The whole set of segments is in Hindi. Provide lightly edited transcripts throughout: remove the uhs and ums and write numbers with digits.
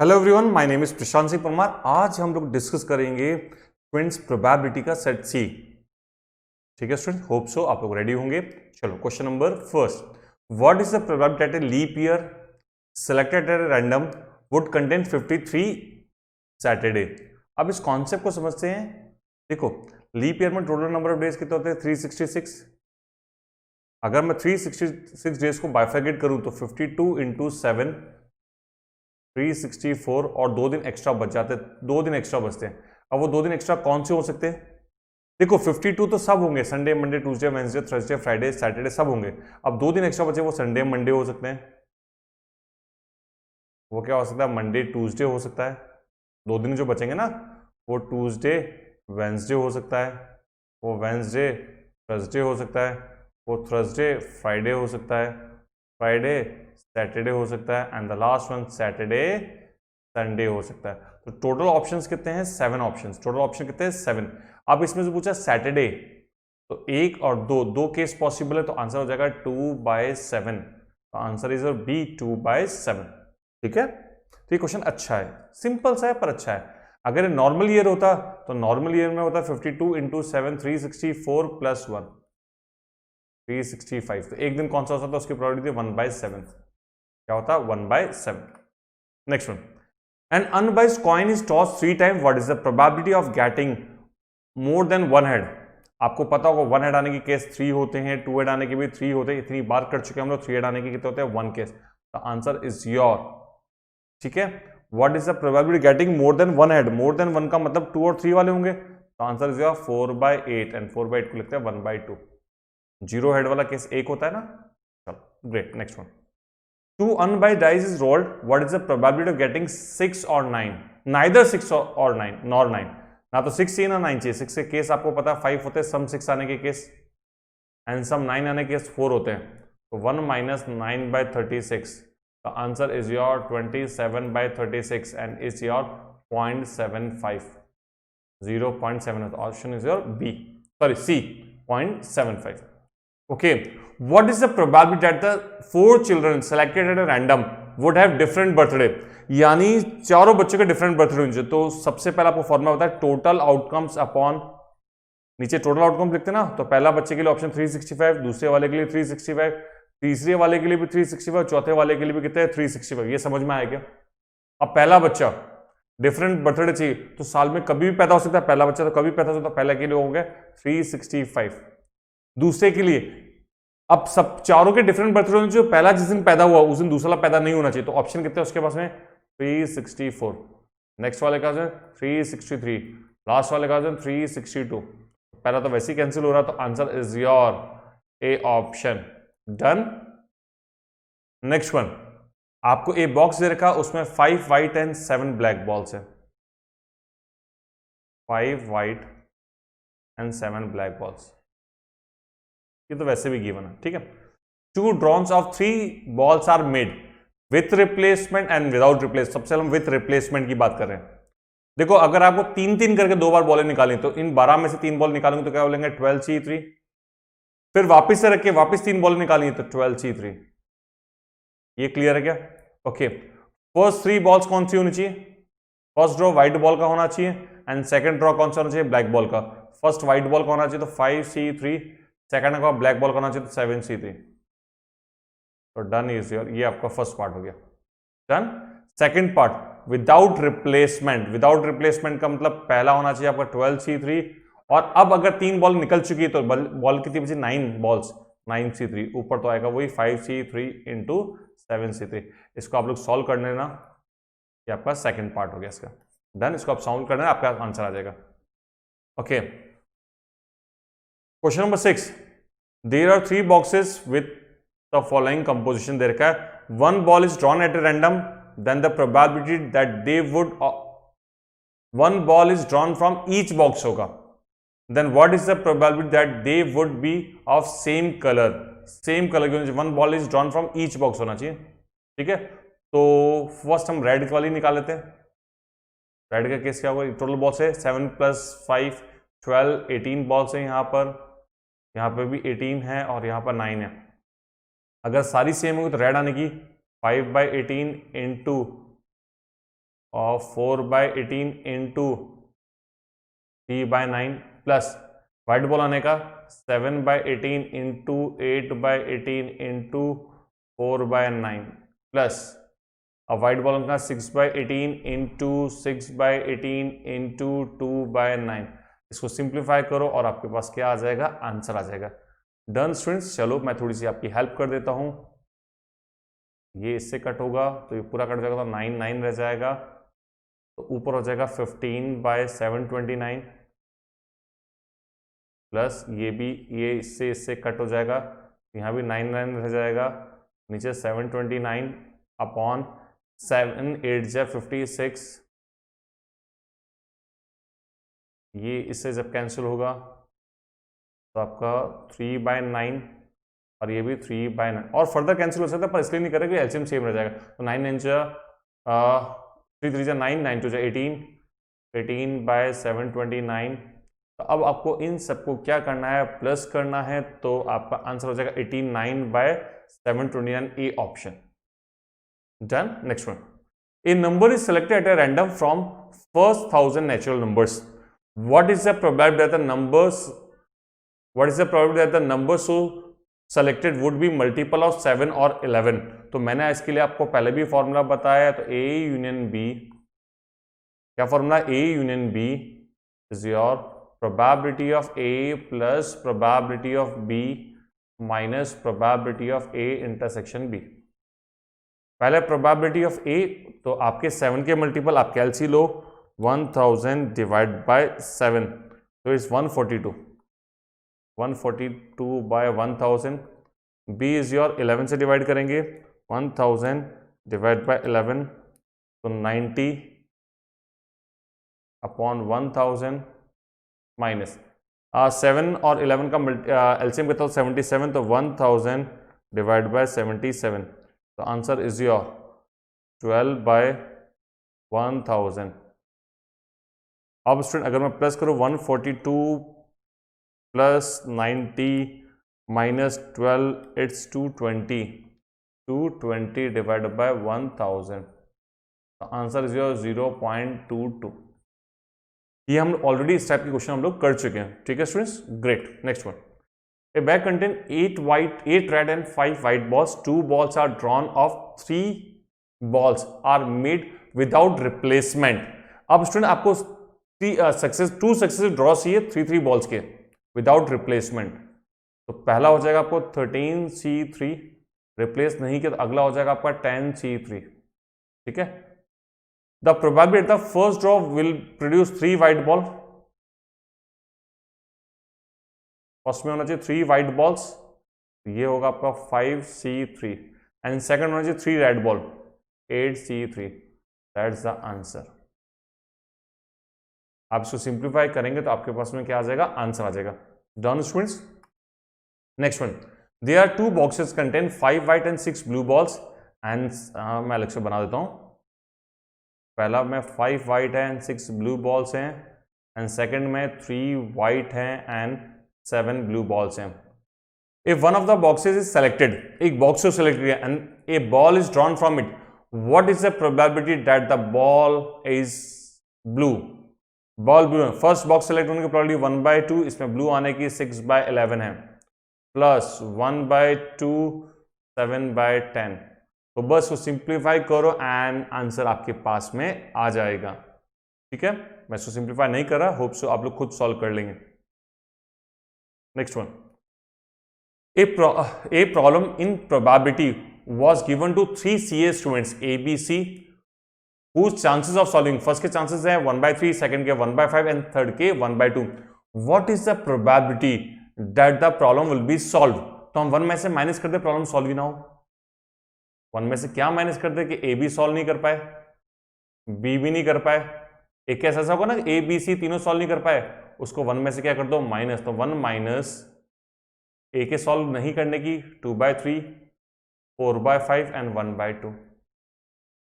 Hello everyone, my name is Prashant Singh Parmar. आज हम लोग डिस्कस करेंगे ट्विंस प्रोबेबिलिटी का सेट सी। ठीक है स्टूडेंट, होप सो आप लोग रेडी होंगे। चलो question number first, what is the probability that a leap year selected at random would contain 53 Saturday. अब इस कॉन्सेप्ट को समझते हैं। देखो, लीप ईयर में टोटल नंबर ऑफ डेज कितने होते हैं? 366। अगर मैं 366 डेज को बाइफरकेट करूं तो 52 इंटू 7 364 और 2 दिन एक्स्ट्रा बच जाते हैं, 2 दिन एक्स्ट्रा बचते हैं। अब वो 2 दिन एक्स्ट्रा कौन से हो सकते हैं? देखो 52 तो सब होंगे, Sunday Monday Tuesday Wednesday Thursday Friday Saturday सब होंगे। अब 2 दिन एक्स्ट्रा बचे, वो संडे मंडे हो सकते हैं। वो क्या हो सकता है? मंडे ट्यूसडे हो सकता है। 2 दिन जो बचेंगे ना, वो ट्यूसडे वेंसडे हो सकता है, वो वेंसडे थर्सडे हो सकता है, वो थर्सडे फ्राइडे हो सकता है, फ्राइडे सैटरडे हो सकता है, and the last one Saturday Sunday हो सकता है। तो टोटल ऑप्शंस कितने हैं? 7 ऑप्शंस। टोटल ऑप्शन कितने हैं? 7। अब इसमें से पूछा सैटरडे, तो 1 और 2, 2 केस पॉसिबल है, तो आंसर हो जाएगा 2/7। तो आंसर इज बी 2/7। ठीक है, तो ये क्वेश्चन अच्छा है, सिंपल सा है पर अच्छा है। अगर नॉर्मल ईयर होता तो नॉर्मल ईयर में होता 52 इंटू 7 364 प्लस 1 365। तो एक दिन कौन सा होता था? उसकी प्रोबेबिलिटी थी 1/7। क्या होता? 1/7। Next one, an unbiased coin is toss 3 time, what is the probability of getting more than 1 head? आपको पता होगा 1 हेड आने की केस 3 होते हैं, 2 हेड आने के भी 3 होते हैं। इतनी बार कर चुके हैं हम लोग। 3 हेड आने के कितने होते हैं? 1 case. The answer is your. ठीक है, what is the probability getting more than 1 head? More than 1 का मतलब 2 और 3 वाले होंगे। तो आंसर इज योर 4/8, एंड 4/8 को लिखते हैं 1/2। 0 हेड वाला केस 1 होता है ना। चलो great, next one, 2 unbiased dice is rolled, what is the probability of getting 6 or 9? Neither 6 or 9 nor 9। ना तो 6 चाहिए ना 9 चाहिए। 6 के केस आपको पता है 5 होते हैं, सम 6 आने के केस एंड सम 9 आने के केस 4 होते हैं। तो 1 minus 9/36, the answer is your 27/36 and is your 0.75। 0.7 option is your B, sorry C, 0.75। Okay, what is the probability that the 4 children selected at a random would have different birthday? यानी चारों बच्चों के डिफरेंट बर्थडे होंगे। तो सबसे पहला आपको फॉर्मूला होता है टोटल आउटकम्स अपॉन, नीचे टोटल आउटकम लिखते हैं ना, तो पहला बच्चे के लिए ऑप्शन 365, दूसरे वाले के लिए 365, तीसरे वाले के लिए भी 365, चौथे वाले के लिए भी कितने हैं? 365। ये समझ में आया क्या? अब पहला बच्चा डिफरेंट बर्थडे चाहिए, तो साल में कभी भी पैदा हो सकता है पहला बच्चा, तो कभी पैदा हो सकता है। पहले के लिए हो गया 365, दूसरे के लिए अब सब चारों के डिफरेंट बर्थडे होने, जो पहला जिस दिन पैदा हुआ उस दिन दूसरा पैदा नहीं होना चाहिए। तो ऑप्शन कितने उसके पास में? 364। नेक्स्ट वाले का 363, लास्ट वाले का 362। पहला तो वैसे ही कैंसिल हो रहा, तो answer is your A option. Done. Next one, आपको ए बॉक्स दे रखा, उसमें 5 व्हाइट एंड 7 ब्लैक बॉल्स है। 5 व्हाइट एंड 7 ब्लैक बॉल्स, ये तो वैसे भी गिवन है। ठीक है, 2 draws of 3 balls are made with replacement and without replace. सबसे हम विथ रिप्लेसमेंट की बात कर रहे हैं। देखो, अगर आपको 3-3 करके 2 बार बॉलें निकाली, तो इन 12 में से 3 बॉल निकालेंगे तो क्या बोलेंगे? 12C3। फिर वापस से रख के वापस 3 बॉल निकालेंगे तो 12C3। ये क्लियर है क्या? ओके, फर्स्ट 3 बॉल्स कौन सी होनी चाहिए? फर्स्ट ड्रॉ व्हाइट बॉल का होना चाहिए, एंड सेकंड ड्रॉ कौन सा होना चाहिए? ब्लैक बॉल का। फर्स्ट व्हाइट बॉल का होना चाहिए तो 5C3, सेकंड का ब्लैक बॉल का होना चाहिए तो 7C3। तो डन इज योर, ये आपका फर्स्ट पार्ट हो गया। Done. Second part, without replacement. Without replacement का मतलब पहला होना चाहिए आपका 12C3, और अब अगर 3 बॉल निकल चुकी है तो बॉल कितनी बची? 9 बॉल्स, 9C3। ऊपर तो आएगा वही 5C3 इंटू 7C3। इसको आप लोग सॉल्व कर लेना, ये आपका सेकंड पार्ट हो गया इसका। डन, इसको आप सॉल्व करना, आपका आंसर आ जाएगा। Okay, question number 6, there are 3 boxes with the following composition दे रखा है। 1 ball is drawn at a random, then the probability that they would 1 ball is drawn from each box होगा, then what is the probability that they would be of same color? Same colour की होनी चाहिए। 1 ball is drawn from each box होना चाहिए। ठीक है, तो फर्स्ट हम रेड वाली निकाल लेते हैं। रेड का केस क्या होगा? टोटल बॉल्स है 7 + 5 12, 18 बॉल्स है यहाँ पे भी 18 है और यहाँ पर 9 है। अगर सारी सेम होगी तो रेड आने की 5/18 into of 4/18 into 3/9 plus white ball आने का 7/18 into 8/18 into 4/9 प्लस अब वाइट बॉल का 6/18 into 6/18 into 2/9। इसको सिंप्लीफाई करो और आपके पास क्या आ जाएगा, आंसर आ जाएगा। Done students. चलो मैं थोड़ी सी आपकी हेल्प कर देता हूं। ये इससे कट होगा तो ये पूरा कट जाएगा, तो 9 9 रह जाएगा, तो ऊपर हो जाएगा 15/729 प्लस ये भी, ये इससे कट हो जाएगा, यहाँ भी 9 9 रह जाएगा, नीचे 729 अपॉन 7 8 जा 56, ये इससे जब कैंसिल होगा तो आपका 3/9 और ये भी 3/9 और फर्दर कैंसिल हो सकता है, पर इसलिए नहीं करेंगे, एलसीएम सेम रह जाएगा। तो 9 9 जा 3 3 जा 9 9 2 जा 18 18/729। तो अब आपको इन सबको क्या करना है, प्लस करना है, तो आपका आंसर हो जाएगा 89/729, A option. Done. Next one, A number is selected at a random from first 1000 natural numbers, what is the probability that the numbers so selected would be multiple of 7 or 11? तो मैंने इसके लिए आपको पहले भी फॉर्मूला बताया है, तो A यूनियन B, क्या formula, A union B is your probability of A plus probability of B minus probability of A intersection B। पहले probability of A, तो आपके 7 के मल्टीपल आप कैलसी लो, 1000 divided by 7, so it's 142 by 1000। B is your 11 से डिवाइड करेंगे, 1000 divided by 11, तो 90 अपॉन 1000 माइनस 7 और 11 का एलसीएम कितना, 77, तो 1000 डिवाइड बाय 77, तो आंसर इज योर 12/1000। अब स्टूडेंट अगर मैं प्लस करूँ 142 plus 90 minus 12, it's 220 divide by 1000, answer is your 0.22। ये हम ऑलरेडी इस टाइप के क्वेश्चन हम लोग कर चुके हैं, ठीक है students, great. Next one, a bag contain 8 red and 5 white balls, 2 balls are drawn of 3 balls are made without replacement. अब स्टूडेंट आपको 2 सक्सेसिव ड्रॉ चाहिए 3 बॉल्स के विदाउट रिप्लेसमेंट, तो पहला हो जाएगा आपको 13C3, रिप्लेस नहीं किया तो अगला हो जाएगा आपका 10C3, ठीक है। The probability the first draw will produce 3 white ball, first में होना चाहिए 3 वाइट बॉल्स, ये होगा आपका 5C3, एंड सेकंड होना चाहिए 3 red ball, 8C3, that's the answer. आप इसको सिंप्लीफाई करेंगे तो आपके पास में क्या आ जाएगा, आंसर आ जाएगा। Done students. Next one, there are 2 boxes contain 5 white and 6 blue balls, and मैं अलग से बना देता हूं, पहला में 5 वाइट है एंड 6 ब्लू बॉल्स हैं, एंड सेकंड में 3 वाइट हैं एंड 7 ब्लू बॉल्स हैं। If one of the boxes is selected, एक बॉक्स को सेलेक्ट किया and A ball is drawn from it, what is the probability that the ball is blue. Ball blue है, फर्स्ट बॉक्स सेलेक्ट होने की प्रोबेबिलिटी 1/2, इसमें ब्लू आने की 6/11 है, प्लस 1/2 7/10, तो बस वो सिंप्लीफाई करो एंड आंसर आपके पास में आ जाएगा, ठीक है। मैं इसको सिंप्लीफाई नहीं कर रहा, होप सो आप लोग खुद सॉल्व कर लेंगे। Next one, a problem in probability was given to 3 CA students ABC whose chances of solving, first के चांसेस हैं 1/3, सेकंड के 1/5 एंड थर्ड के 1/2। What is the probability that the problem will be solve. तो हम 1 में से माइनस कर दे, प्रॉब्लम सॉल्व ही ना हो। 1 में से क्या माइनस कर दे कि ए बी सॉल्व नहीं कर पाए, बी भी नहीं कर पाए, एक कैसा ऐसा होगा ना ए बी सी तीनों सॉल्व नहीं कर पाए, उसको 1 में से क्या कर दो, माइनस, तो 1 माइनस ए के सॉल्व नहीं करने की 2/3, 4/5 एंड 1/2,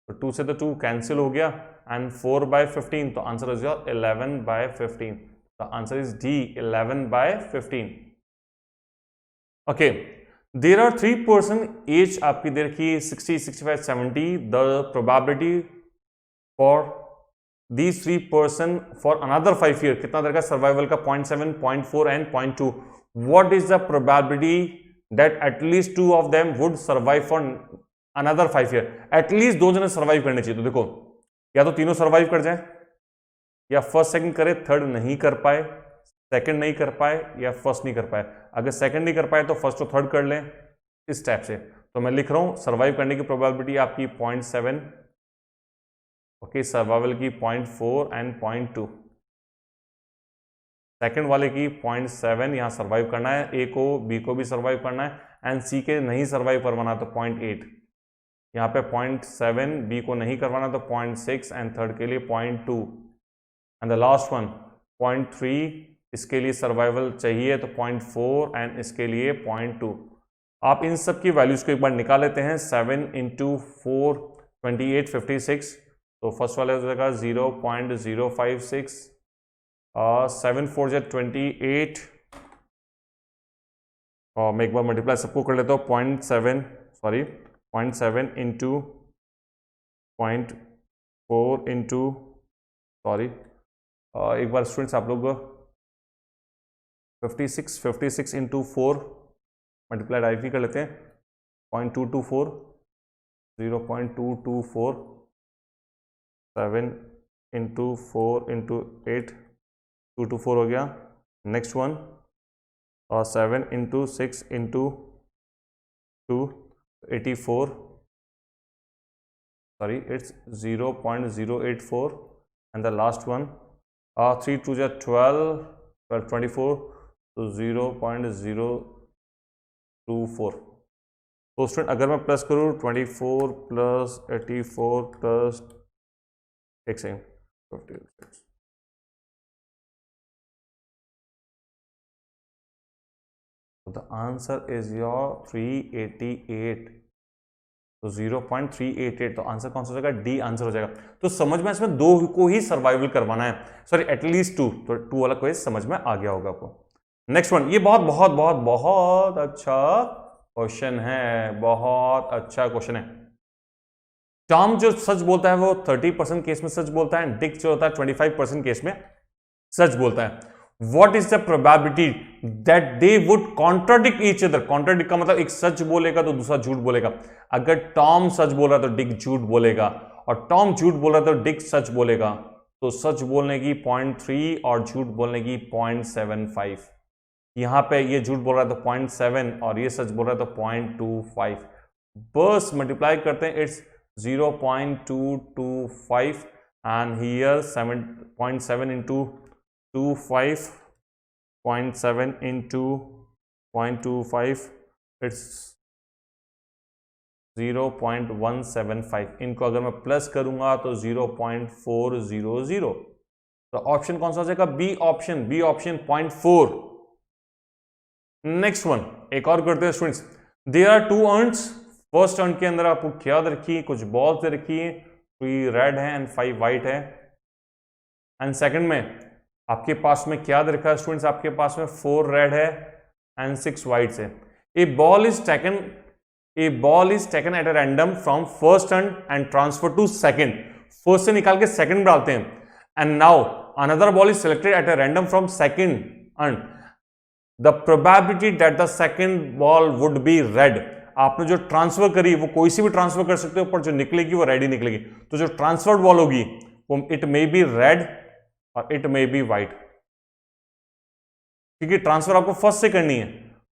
तो 2 से तो 2 कैंसिल हो गया एंड 4/15, तो answer is your 11/15, the answer is D 11/15। Okay, there are 3 person, age आपकी देखिए 60, 65, 70, the probability for these 3 person for another 5 year, कितना देगा सर्वाइवल का 0.7, 0.4 and 0.2. what is the probability that at least 2 of them would survive for another 5 year? at least 2 जने सर्वाइव करने चाहिए। तो देखो या तो तीनों सर्वाइव कर जाए, या फर्स्ट सेकंड करे, थर्ड नहीं कर पाए, सेकंड नहीं कर पाए, या फर्स्ट नहीं कर पाए। अगर सेकंड नहीं कर पाए तो फर्स्ट और थर्ड कर लें, इस टाइप से। तो मैं लिख रहा हूं सर्वाइव करने की प्रोबेबिलिटी आपकी 0.7, ओके, सर्वाइवल की 0.4 एंड 0.2, सेकंड वाले की 0.7, यहां सर्वाइव करना है, ए को बी को भी सर्वाइव करना है, एंड सी के नहीं सर्वाइव करवाना तो 0.8, यहाँ पे 0.7, बी को नहीं करवाना तो 0.6, एंड थर्ड के लिए 0.2, एंड द लास्ट वन 0.3, इसके लिए सर्वाइवल चाहिए तो 0.4, एंड इसके लिए 0.2। आप इन सब की वैल्यूज को एक बार निकाल लेते हैं। 7 × 4 28 56, तो फर्स्ट वाले हो जाएगा 0.056, 7 4 × 28, और मैं एक बार मल्टीप्लाई सबको कर लेता हूँ, 0.7 × 0.4 × सॉरी, एक बार स्टूडेंट्स आप लोग 56 × 4 मल्टीप्लाई डायरेक्टली कर लेते हैं, 0.224, 0.224, 7 × 4 × 8, 224 हो गया। नेक्स्ट वन, और 7 × 6 × 2, 84, sorry it's 0.084, and the last one 3 2 × 12, 24, तो 0.024। तो स्टूडेंट अगर मैं प्लस करूँ 24 + 84 प्लस, एक second, 56, the answer is your 388, तो 0.388, तो आंसर कौन सा हो जाएगा? डी आंसर हो जाएगा। तो समझ में इसमें 2 को ही सर्वाइवल करवाना है, सॉरी एटलीस्ट 2, तो 2 वाला क्वेश्चन समझ में आ गया होगा आपको। नेक्स्ट वन, ये बहुत बहुत बहुत बहुत अच्छा क्वेश्चन है, बहुत अच्छा क्वेश्चन है। टॉम जो सच बोलता है वो 30% केस में सच बोलता है, डिक जो होता है 25% केस में सच बोलता है। What is the probability that they would contradict each other? Contradict का मतलब एक सच बोलेगा तो दूसरा झूठ बोलेगा। अगर टॉम सच बोल रहा है तो डिक झूठ बोलेगा, और टॉम झूठ बोल रहा है तो डिक सच बोलेगा। तो सच बोलने की 0.3 और झूठ बोलने की 0.75। यहां पे ये झूठ बोल रहा है तो 0.7 और ये सच बोल रहा है तो 0.25। बस मल्टीप्लाई करते हैं, इट्स 0.225 एंड हियर 0.7 × 25, 0.7 × 0.25, इट्स 0.175। इनको अगर मैं प्लस करूंगा तो 0.400। तो ऑप्शन कौन सा हो जाएगा? B option, 0.4। नेक्स्ट वन, एक और करते हैं students. There are 2 urns. First urn के अंदर आपको क्या रखी है? कुछ बॉल्स रखी है, 3 रेड है एंड 5 वाइट है। एंड सेकंड में आपके पास में क्या रखा है स्टूडेंट्स? आपके पास में 4 रेड है एंड 6 वाइट्स है। A ball is taken at a random from first urn and transfer to second. First से निकाल के सेकंड में डालते हैं। And now another ball is selected at a random from second urn. The probability that the second ball would be red. आपने जो ट्रांसफर करी वो कोई सी भी ट्रांसफर कर सकते हो, पर जो निकलेगी वो रेड ही निकलेगी। तो जो ट्रांसफर्ड बॉल होगी वो इट मे बी रेड और इट मे बी वाइट, क्योंकि ट्रांसफर आपको फर्स्ट से करनी है।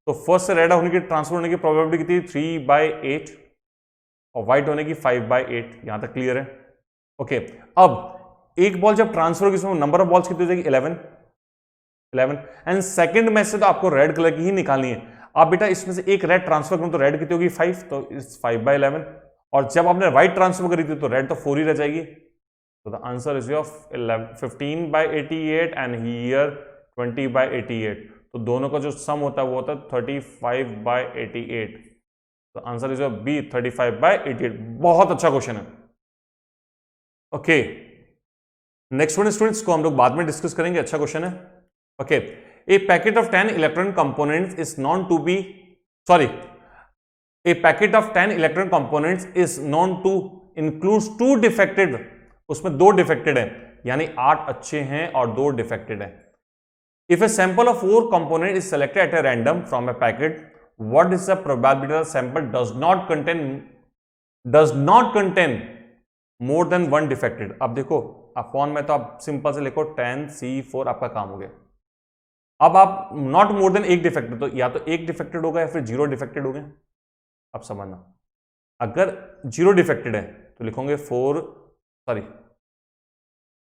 तो फर्स्ट से रेड होने की ट्रांसफर होने की प्रोबेबिलिटी कितनी? 3/8 और व्हाइट होने की 5/8। यहां तक क्लियर है? ओके, अब एक बॉल जब ट्रांसफर होगी इसमें नंबर ऑफ बॉल्स कितनी हो जाएगी? 11 एंड सेकंड में से तो आपको रेड कलर की ही निकालनी है। अब बेटा इसमें से एक रेड ट्रांसफर करूं तो रेड कितनी होगी? 5, तो इट्स 5/11। और जब आपने व्हाइट ट्रांसफर करी थी तो रेड तो 4 ही रह जाएगी। तो the answer is your 15/88 and here 20/88। तो दोनों का जो सम होता है वो होता है 35/88। तो आंसर इज योर बी, 35/88। बहुत अच्छा क्वेश्चन है। ओके, नेक्स्ट वन स्टूडेंट्स को हम लोग बाद में डिस्कस करेंगे, अच्छा क्वेश्चन है। Okay, a packet of 10 electron components is known to be, sorry, a packet of 10 electron components is known to includes 2 defective उसमें 2 डिफेक्टेड है, यानी 8 अच्छे हैं और 2 डिफेक्टेड है। If a sample of 4 component is selected at a random from A packet, what is the probability that sample does not contain more than 1 defected. अब देखो अपॉन में तो आप सिंपल से लिखो 10C4, आपका काम हो गया। अब आप नॉट मोर देन 1 डिफेक्टेड, तो या तो 1 डिफेक्टेड होगा या फिर 0 डिफेक्टेड हो गए। अब समझना, अगर 0 डिफेक्टेड है तो लिखोगे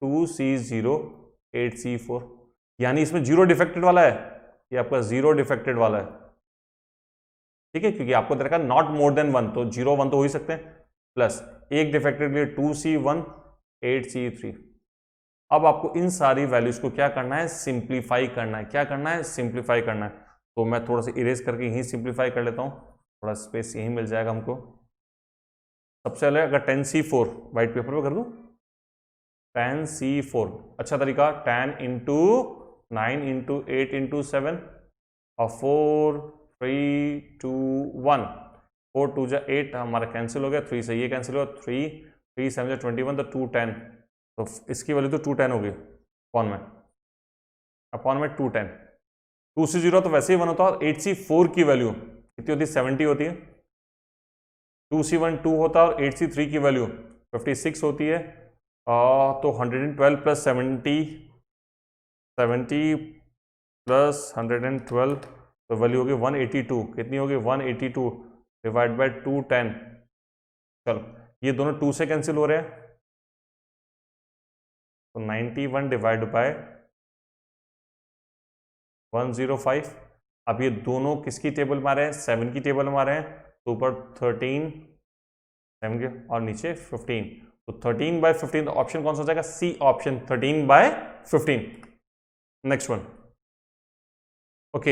2C0 8C4, यानी इसमें 0 डिफेक्टेड वाला है, ये आपका 0 डिफेक्टेड वाला है, ठीक है, क्योंकि आपको दे रखा है नॉट मोर देन 1, तो 0 1 तो हो ही सकते हैं, प्लस 1 डिफेक्टेड के लिए 2C1 8C3। अब आपको इन सारी वैल्यूज को क्या करना है, सिंप्लीफाई करना है। क्या करना है, सिंप्लीफाई करना है। तो मैं थोड़ा सा इरेज करके यहीं सिंप्लीफाई कर लेता हूं, थोड़ा स्पेस यहीं मिल जाएगा हमको। सबसे पहले अगर 10C4 व्हाइट पेपर पे कर दूं, 10C4 अच्छा तरीका, 10 इंटू 9 इंटू 8 इंटू 7 और 4 3 2 1, 4 2 जा 8 हमारा कैंसिल हो गया, 3 से ये कैंसिल हुआ, 3 3 7 जा 21, तो 210, तो इसकी वैल्यू तो 210 होगी अपॉन में 210। 2C0 तो वैसे ही 1 होता है, और 8C4 की वैल्यू कितनी होती है, 70 होती है। 2C1 2 होता है और 8C3 की वैल्यू 56 होती है। तो 112 प्लस 70 प्लस 112, तो वैल्यू होगी 182। कितनी होगी, 182 डिवाइड बाय 210। चलो ये दोनों 2 से कैंसिल हो रहे हैं, तो 91 डिवाइड बाय 105। अब ये दोनों किसकी टेबल में आ रहे हैं, 7 की टेबल में आ रहे हैं, तो ऊपर 13 7 के और नीचे 15, तो 13 बाय 15, तो ऑप्शन कौन सा हो जाएगा, C option, 13 by 15। Next one, okay.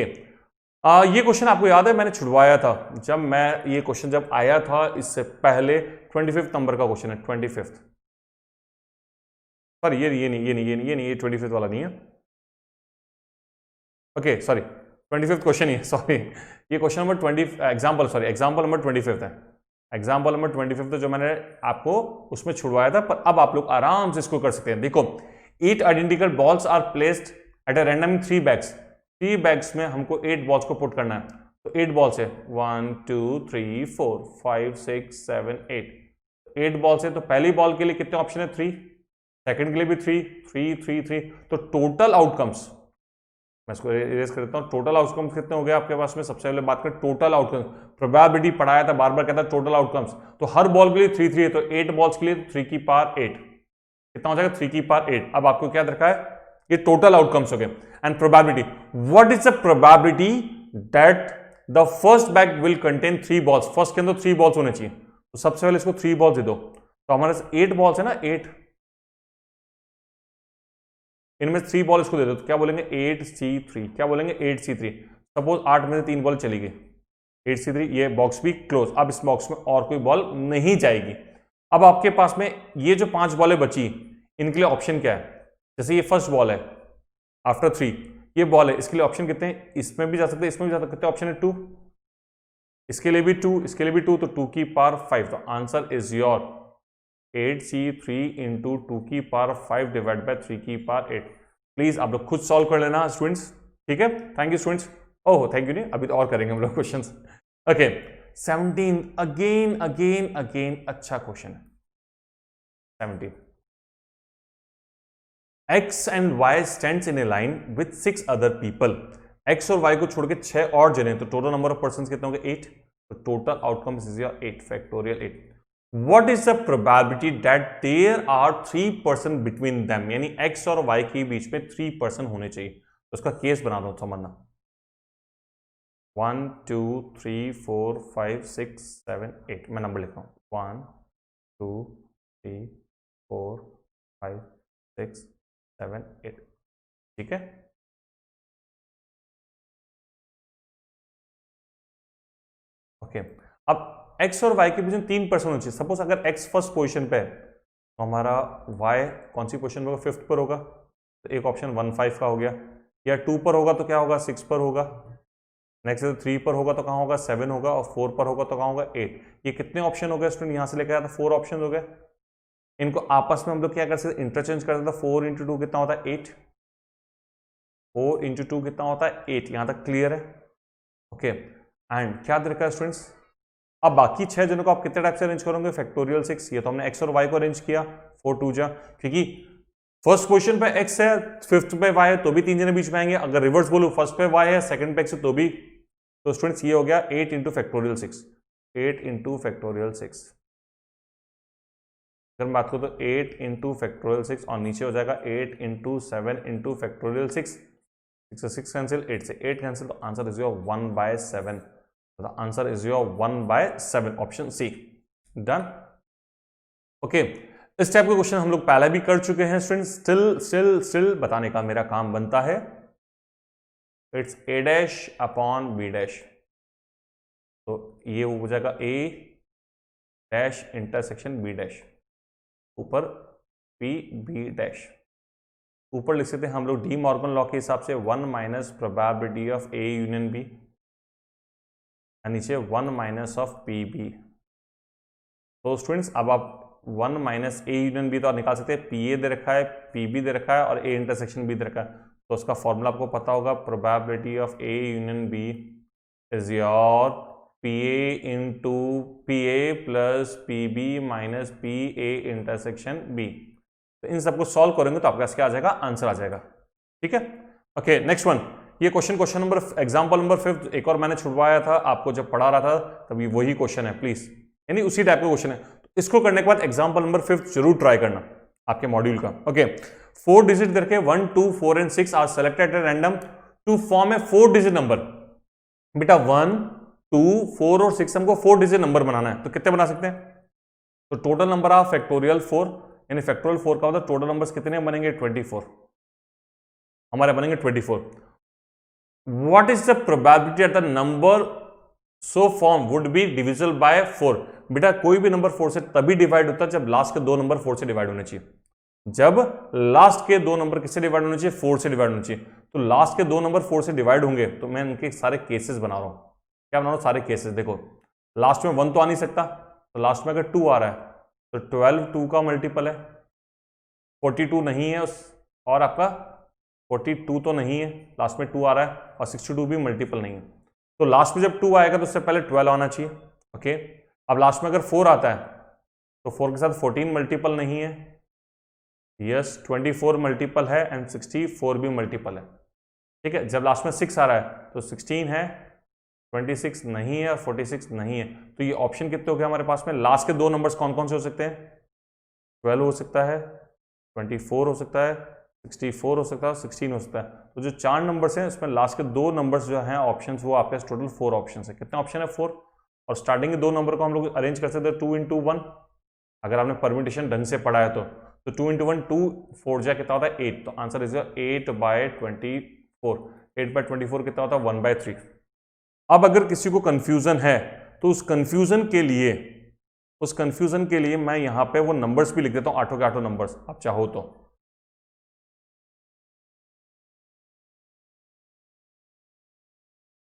ये क्वेश्चन आपको याद है, मैंने छुड़वाया था जब मैं ये क्वेश्चन जब आया था इससे पहले, 25 नंबर का क्वेश्चन है, 25। सॉरी ये नहीं, ये 25 वाला नहीं है, ओके सॉरी 25 क्वेश्चन ही है, सॉरी ये क्वेश्चन नंबर 20 एग्जाम्पल नंबर 25 है। एग्जाम्पल नंबर 25 तो जो मैंने आपको उसमें छुड़वाया था, पर अब आप लोग आराम से इसको कर सकते हैं। देखो 8 identical balls are placed at a random 3 bags. 3 bags में हमको 8 बॉल्स को पुट करना है, तो 8 बॉल्स है 1 2 3 4 5 6 7 8, 8 बॉल्स है, तो पहली बॉल के लिए कितने ऑप्शन है, 3, सेकंड के लिए भी 3 3 3 3, तो टोटल आउटकम्स, मैं इसको इरेज कर देता हूं, टोटल आउटकम्स कितने हो गए आपके पास में। सबसे पहले बात करें टोटल आउटकम्स, प्रोबेबिलिटी पढ़ाया था, बार बार कहता है टोटल आउटकम्स, तो हर बॉल के लिए 3 3 है, तो 8 बॉल्स के लिए 3 की पावर 8, कितना हो जाएगा, 3 की पावर 8। अब आपको क्या दरकार है, ये टोटल आउटकम्स हो गए। And probability, what is the probability that the first bag will contain 3 balls, first के अंदर 3 बॉल्स होने चाहिए, तो सबसे पहले इसको 3 बॉल्स दे दो, तो हमारे 8 बॉल्स है ना, 8, इनमें 3 बॉल इसको दे दो, तो क्या बोलेंगे 8C3, क्या बोलेंगे 8C3। सपोज 8 में से 3 बॉल चली गई, 8C3, ये बॉक्स भी क्लोज। अब इस बॉक्स में और कोई बॉल नहीं जाएगी। अब आपके पास में ये जो 5 बॉलें बची, इनके लिए ऑप्शन क्या है, जैसे ये फर्स्ट बॉल है आफ्टर 3, ये बॉल है, इसके लिए ऑप्शन कितने हैं, इसमें भी जा सकते हैं, इसमें भी जा सकते हैं, कितने ऑप्शन है, 2, इसके लिए भी 2, इसके लिए भी 2, तो 2 की पावर 5, तो answer is your 8C3 into 2 की पावर 5 डिवाइड बाय 3 की पावर 8। प्लीज आप लोग खुद सॉल्व कर लेना स्टूडेंट्स, ठीक है, thank you students. Oh thank you नहीं, अभी तो और करेंगे हम लोग क्वेश्चंस। ओके 17, अगेन अच्छा क्वेश्चन है 17। X and Y stands in a line with 6 other people. X और Y को छोड़ के 6 और जने, तो टोटल नंबर ऑफ पर्सन कितने होंगे, 8, तो total outcome is your 8 factorial 8। What is the probability that there are 3 person between them, यानी X और Y के बीच में 3 person होने चाहिए, तो उसका केस बना दो, समझना। 1 2 3 4 5 6 7 8, मैं नंबर लिख रहा हूं, 1 2 3 4 5 6 7 8, ठीक है। ओके अब x और y के बीच में 3 पर्सन होने चाहिए। सपोज अगर x फर्स्ट पोजीशन पे है, तो हमारा y कौन सी पोजीशन में होगा, 5th पर होगा, तो एक ऑप्शन 1 5 का हो गया, या 2 पर होगा तो क्या होगा, 6 पर होगा, नेक्स्ट 3 पर होगा तो कहाँ होगा, 7 होगा, और 4 पर होगा तो कहाँ होगा, 8। ये कितने ऑप्शन हो गए स्टूडेंट, यहाँ से लेकर आया था 4 ऑप्शन हो गए, इनको आपस में हम लोग क्या कर सकते, इंटरचेंज कर सकते। 4 इंटू 2 कितना होता है 8, 4 इंटू 2 कितना होता है 8, यहां तक क्लियर है। ओके एंड क्या देखा है स्टूडेंट्स, अब बाकी 6 जनों को आप कितने टाइप से अरेंज करोगे, फैक्टोरियल 6। ये तो हमने x और y को अरेंज किया 4 2 जा, क्योंकि फर्स्ट पोजीशन पे x है, फिफ्थ पे y है, तो भी 3 जने बीच में आएंगे। अगर रिवर्स बोलूं, फर्स्ट पे y है, सेकंड पे x है, तो भी। तो स्टूडेंट्स ये हो गया 8 इंटू फैक्टोरियल 6, 8 इंटू फैक्टोरियल 6। अगर मैं बात करूं तो 8 इंटू फैक्टोरियल 6 और नीचे हो जाएगा 8 इंटू 7 इंटू फैक्टोरियल 6। 6 से 6 कैंसिल, 8 से 8 कैंसिल, तो answer is your 1/7। The answer is your 1/7, option C. Done. Okay, इस टाइप के क्वेश्चन हम लोग पहले भी कर चुके हैं स्टूडेंट्स। स्टिल बताने का मेरा काम बनता है। It's a dash upon b dash, तो ये हो जाएगा a dash intersection b dash, ऊपर b डैश। ऊपर लिख सकते हैं हम लोग डी मॉर्गन लॉ के हिसाब से 1 minus probability of a union b, नीचे 1 माइनस ऑफ पी बी। तो स्टूडेंट्स अब आप 1 माइनस ए यूनियन बी तो आप निकाल सकते हैं, पी ए दे रखा है, पी बी दे रखा है और ए इंटरसेक्शन बी दे रखा है, तो उसका फॉर्मूला आपको पता होगा, probability of A union B is your P A into P A plus P B minus P A intersection B. तो इन सबको सॉल्व करेंगे तो आपका क्या आ जाएगा, आंसर आ जाएगा। ठीक है, ओके नेक्स्ट वन। ये क्वेश्चन नंबर एग्जांपल नंबर 5 एक और मैंने छुड़वाया था आपको जब पढ़ा रहा था, तभी वही क्वेश्चन है प्लीज, यानी उसी टाइप का क्वेश्चन है। तो इसको करने के बाद एग्जांपल नंबर 5 जरूर ट्राई करना आपके मॉड्यूल का। ओके, 4 डिजिट करके 1 2 4 and 6 are selected at random to form a 4 digit number. बेटा 1 2 4 और 6 हमको 4 डिजिट नंबर बनाना है, तो कितने बना सकते हैं? तो टोटल नंबर ऑफ फैक्टोरियल 4, यानी फैक्टोरियल 4 का मतलब टोटल नंबर्स कितने बनेंगे? 24 हमारे बनेंगे 24। What is the probability that the number so formed would be divisible by 4? बेटा कोई भी नंबर 4 से तभी डिवाइड होता है जब लास्ट के दो नंबर 4 से डिवाइड होने चाहिए। जब लास्ट के दो नंबर किससे डिवाइड होने चाहिए? 4 से डिवाइड होने चाहिए। तो लास्ट के दो नंबर 4 से डिवाइड होंगे, तो मैं इनके सारे केसेस बना रहा हूं। क्या बना रहा हूं? सारे केसेस। देखो लास्ट में 1 तो आ नहीं सकता, तो लास्ट में अगर 2 आ रहा है तो 12 2 का मल्टीपल है, 42 नहीं है और आपका 42 तो नहीं है, लास्ट में 2 आ रहा है, और 62 भी मल्टीपल नहीं है। तो लास्ट में जब 2 आएगा तो उससे पहले 12 आना चाहिए। ओके, अब लास्ट में अगर 4 आता है तो 4 के साथ 14 मल्टीपल नहीं है, यस 24 मल्टीपल है एंड 64 भी मल्टीपल है। ठीक है, जब लास्ट में 6 आ रहा है तो 16 है, 26 नहीं है और 46 नहीं है। तो ये ऑप्शन कितने हो गए हमारे पास में? लास्ट के दो नंबर्स कौन कौन से हो सकते हैं? 12 हो सकता है, 24 हो सकता है, 64 हो सकता है, 16 हो सकता है। तो जो 4 नंबर्स हैं उसमें लास्ट के दो नंबर्स जो हैं ऑप्शंस, वो आपके टोटल 4 ऑप्शंस है। कितने ऑप्शन है? 4। और स्टार्टिंग के दो नंबर को हम लोग अरेंज कर सकते हैं 2 इंटू 1, अगर आपने परम्यूटेशन ढंग से पढ़ा है तो 2 इंटू 1 2 4 जा कितना होता है 8, तो आंसर इज 8/24। 8/24 कितना होता है? 1/3। अब अगर किसी को कंफ्यूजन है तो उस कंफ्यूजन के लिए मैं यहां पे वो नंबर्स भी लिख देता हूं, आठों के आठों नंबर्स, आप चाहो तो।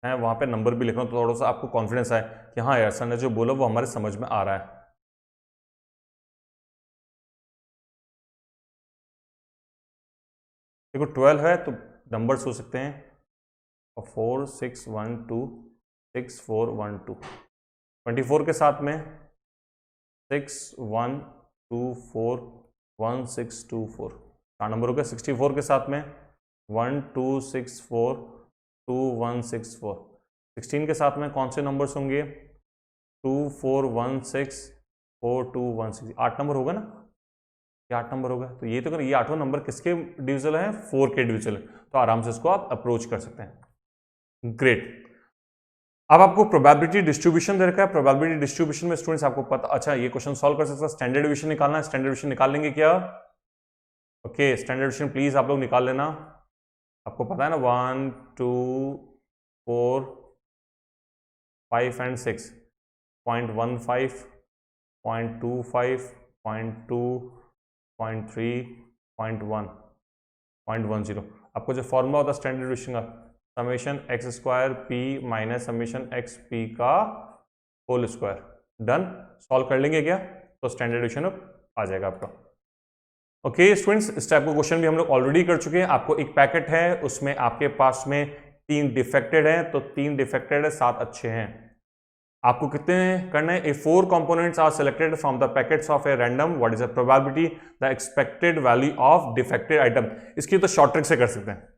है वहां पे नंबर भी लिख रहा हूं, तो थोड़ा सा आपको कॉन्फिडेंस आए कि हाँ यार सर ने जो बोला वो हमारे समझ में आ रहा है। देखो 12 है तो नंबर्स हो सकते हैं 4 6 1 2 6 4 1 2। 24 के साथ में 6 1 2 4 1 6 2 4, 4 नंबर हो गया। 64 के साथ में 1 2 6 4 2 1 6 4। 16 के साथ में कौन से नंबर्स होंगे? 2 4 1 6 4 2 1 6। 8 नंबर होगा ना? ये 8 नंबर होगा। तो ये तो कर, ये आठों नंबर किसके डिविजल है? 4 के डिविजल है। तो आराम से इसको आप अप्रोच कर सकते हैं। ग्रेट। अब आपको प्रोबेबिलिटी डिस्ट्रीब्यूशन दे रखा है। प्रोबेबिलिटी डिस्ट्रीब्यूशन में स्टूडेंट्स आपको पता, अच्छा ये क्वेश्चन सॉल्व कर सकते हैं। स्टैंडर्ड डिवीजन निकालना है, स्टैंडर्ड डिवीजन निकाल लेंगे क्या? ओके, स्टैंडर्ड डिवीजन प्लीज आप लोग निकाल लेना। आपको पता है ना 1 2 4 5 एंड 6, 0.15 0.25 0.2 0.3 0.1 0.10। आपको जो फॉर्मूला होता है स्टैंडर्ड डिवीजन का, summation x square P minus summation x P का होल स्क्वायर। डन। सॉल्व कर लेंगे क्या? तो स्टैंडर्ड डिवीजन आ जाएगा आपका। ओके स्टूडेंट्स, इस टाइप का क्वेश्चन भी हम लोग ऑलरेडी कर चुके हैं। आपको एक पैकेट है, उसमें आपके पास में 3 डिफेक्टेड है, तो 3 डिफेक्टेड है, 7 अच्छे हैं। आपको कितने करना है? If 4 components are selected from the packets of a random, what is the probability the expected value of defected item? इसकी तो शॉर्ट ट्रिक से कर सकते हैं।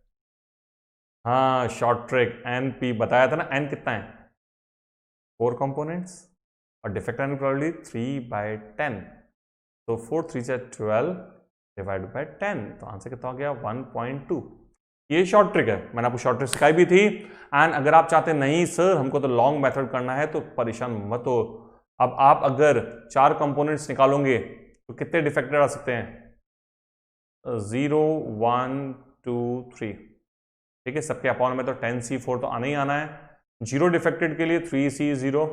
हाँ, शॉर्ट ट्रिक NP बताया था ना, N कितना है? 4 components और डिफेक्टेड item probability 3/10, तो 4 3 से 12 डिवाइड बाय 10, तो आंसर कितना हो गया? 1.2। ये शॉर्ट ट्रिक है, मैंने आपको शॉर्ट ट्रिक सिखाई भी थी। एंड अगर आप चाहते नहीं सर हमको तो लॉन्ग मेथड करना है, तो परेशान मत हो। अब आप अगर 4 कंपोनेंट्स निकालोगे तो कितने डिफेक्टेड आ सकते हैं? 0 1 2 3, ठीक है। सबके अपॉन में तो 10C4 तो आना ही आना है। 0 डिफेक्टेड के लिए 3C0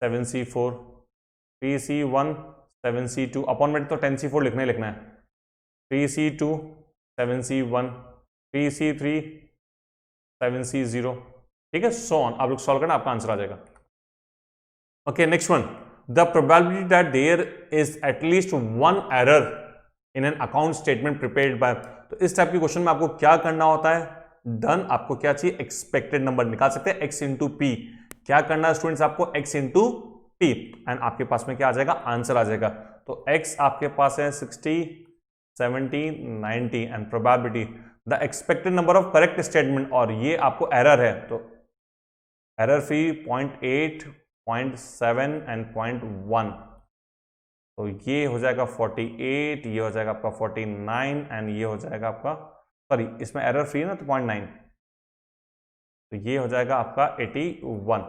7C4, 3C1 7C2, upon में तो 10C4 लिखना ही लिखना है। 3C2 7C1, 3C3 7C0, ठीक है। सो ऑन, आप लोग सॉल्व करना, आपका आंसर आ जाएगा। Okay next one, the probability that there is at least 1 error in an account statement prepared by, तो इस टाइप के क्वेश्चन में आपको क्या करना होता है? डन, आपको क्या चाहिए? एक्सपेक्टेड नंबर निकाल सकते हैं, x इंटू पी। क्या करना है स्टूडेंट्स? आपको x इंटू पी, एंड आपके पास में क्या आ जाएगा? आंसर आ जाएगा। तो x आपके पास है 60 70 90 and probability the expected number of correct statement, और ये आपको एरर है, तो एरर फ्री 0.8 0.7 एंड 0.1, तो ये हो जाएगा 48, ये हो जाएगा आपका 49 एंड ये हो जाएगा आपका, सॉरी इसमें एरर फ्री है ना, तो 0.9, तो ये हो जाएगा आपका 81।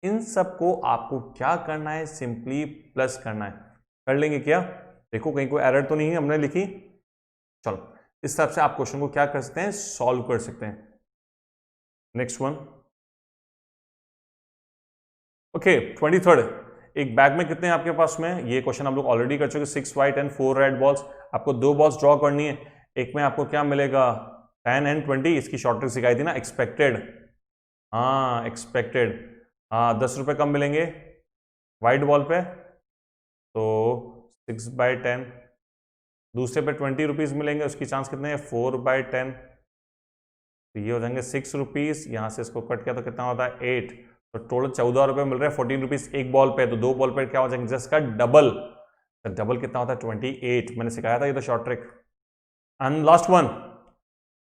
इन सब को आपको क्या करना है? सिंपली प्लस करना है। कर लेंगे क्या? देखो कहीं कोई एरर तो नहीं है हमने लिखी। चलो इस हिसाब से आप क्वेश्चन को क्या कर सकते हैं? सॉल्व कर सकते हैं। नेक्स्ट वन, ओके 23rd, एक बैग में कितने हैं आपके पास में? ये क्वेश्चन आप लोग ऑलरेडी कर चुके। 6 व्हाइट एंड 4 रेड बॉल्स, आपको 2 बॉल्स ड्रॉ करनी है। एक में आपको क्या मिलेगा? 10 एंड 20, इसकी शॉर्ट ट्रिक सिखाई थी ना, एक्सपेक्टेड। हाँ एक्सपेक्टेड, हाँ 10 रुपये कम मिलेंगे वाइट बॉल पे, तो 6/10। दूसरे पे 20 रुपीज़ मिलेंगे, उसकी चांस कितने हैं? 4/10, तो ये हो जाएंगे 6 रुपीज़। यहाँ से इसको कट किया तो कितना होता है? 8, तो टोटल 14 रुपये मिल रहे हैं। 14 रुपीज़ एक बॉल पे, तो 2 बॉल पे क्या हो जाएंगे? जस्ट का डबल, तो डबल कितना होता है? 28। मैंने सिखाया था ये तो short trick. And last one,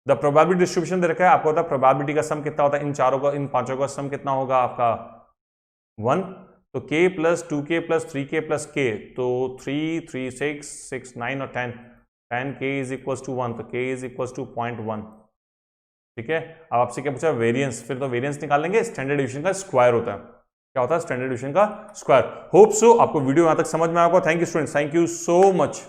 the probability distribution दे रखा है आपको, होता है प्रोबेबिलिटी का सम कितना होता है? इन चारों का, इन पांचों का सम कितना होगा आपका? 1, तो k plus 2k plus 3k plus k, तो 3 3 6 6 9 और 10 k इज इक्वल्स टू 1, तो k इज इक्वल्स टू 0.1, ठीक है। अब आपसे क्या पूछा? वेरिएंस, फिर तो वेरिएंस निकालेंगे, स्टैंडर्ड डिवीजन का स्क्वायर होता है। क्या होता है? स्टैंडर्ड डिवीजन का स्क्वायर। होप सो आपको वीडियो यहां तक समझ में आएगा। Thank you students, thank you so much.